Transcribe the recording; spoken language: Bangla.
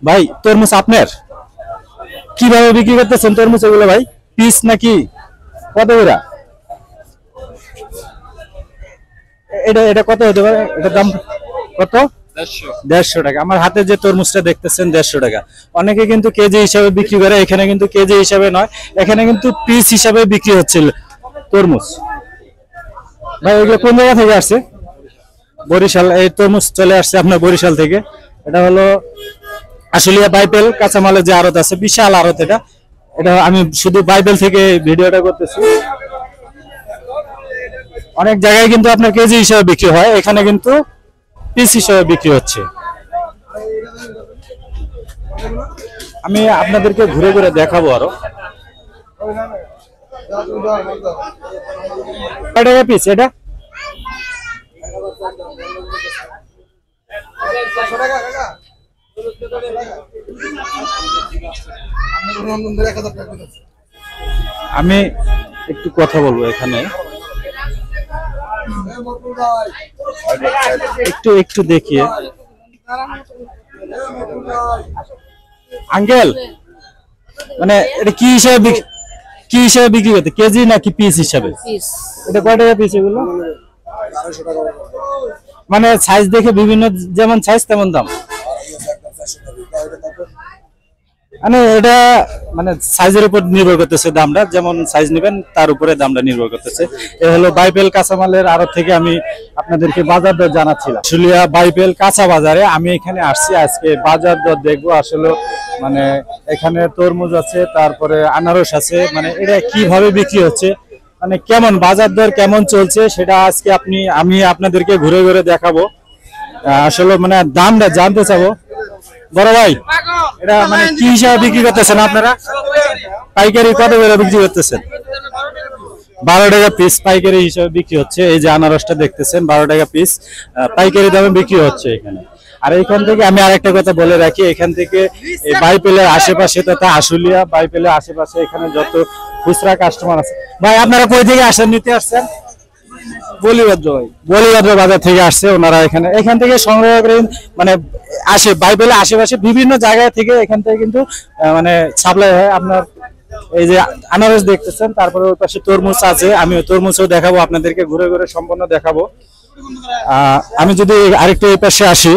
ভাই তরমুজ আপনার কিভাবে বিক্রি করতেছেন তরমুজ এগুলো ভাই? পিস নাকি কত করে? এটা এটা কত হতে পারে, এটার দাম কত? 150 টাকা। আমার হাতে যে তরমুজটা দেখতেছেন 150 টাকা। অনেকে কিন্তু কেজি হিসাবে বিক্রি করে, এখানে কিন্তু কেজি হিসাবে নয়, এখানে কিন্তু পিস হিসাবে বিক্রি হচ্ছিল তরমুজ। ভাই এগুলো কোন জায়গা থেকে আসছে? বরিশাল। এই তরমুজ চলে আসছে আপনার বরিশাল থেকে। এটা হলো আশুলিয়া বাইবেল কাঁচামালের যে আড়ত আছে, বিশাল আড়ত এটা। এটা আমি শুধু বাইবেল থেকে ভিডিওটা করতেছি। অনেক জায়গায় কিন্তু আপনার কেজি হিসাবে বিক্রি হয়, এখানে কিন্তু পিস হিসাবে বিক্রি হচ্ছে। আমি আপনাদেরকে ঘুরে ঘুরে দেখাবো আরো। কয় টাকা পিস এটা? আমি একটু কথা বলবো এখানে, একটু একটু দেখিয়ে। আঙ্কেল, মানে এটা কি হিসাবে কি হিসাবে বিক্রি করতে, কেজি নাকি পিস হিসাবে? এটা কয় টাকা পিস এগুলো? মানে সাইজ দেখে বিভিন্ন, যেমন সাইজ তেমন দাম। মানে এটা মানে সাইজের উপর নির্ভর করতেছে দামটা, যেমন সাইজ নেবেন তার উপরে দামটা নির্ভর করতেছে। এ হলো বাইবেল কাঁচামালের আড়ত থেকে আমি আপনাদেরকে বাজার দর জানাচ্ছিলাম। শুলিয়া বাইবেল কাঁচা বাজারে আমি এখানে আসছি, আজকে বাজার দর দেখবো আসলে। মানে এখানে তরমুজ আছে, তারপরে আনারস আছে, মানে এটা কিভাবে বিক্রি হচ্ছে, মানে কেমন বাজার দর কেমন চলছে সেটা আজকে আমি আপনাদেরকে ঘুরে ঘুরে দেখাবো। আসলে মানে দামটা জানতে চাবো। বড় ভাই, এটা মানে কি হিসাবে বিক্রি করতেছেন আপনারা? পাইকারি কত করে বিক্রি করতেছেন? 12 টাকা পিস পাইকারি হিসাবে বিক্রি হচ্ছে। এই যে আনারসটা দেখতেছেন 12 টাকা পিস পাইকারি দামে বিক্রি হচ্ছে এখানে। আর এখান থেকে আমি আরেকটা কথা বলে রাখি, এখান থেকে এই বাইপেলের আশেপাশে তথা আশুলিয়া বাইপেলের আশেপাশে এখানে যত খুচরা কাস্টমার আছে। ভাই আপনারা কই থেকে আসেন, নিতে আসছেন? বলিভদ্র ভাই, বলিভদ্র বাজার থেকে আসছে ওনারা। এখান থেকে সংগ্রহ করে মানে আসে বাইবেলের আশেপাশে বিভিন্ন জায়গা থেকে, এখান থেকে কিন্তু মানে সাপ্লাই হয় আপনার। এই যে আনারস দেখতেছেন, তারপরে ওই পাশে তরমুজ আছে, আমি তরমুজও দেখাবো আপনাদেরকে, ঘুরে ঘুরে সম্পূর্ণ দেখাবো। আমি যদি আরেকটু এই পাশে আসি,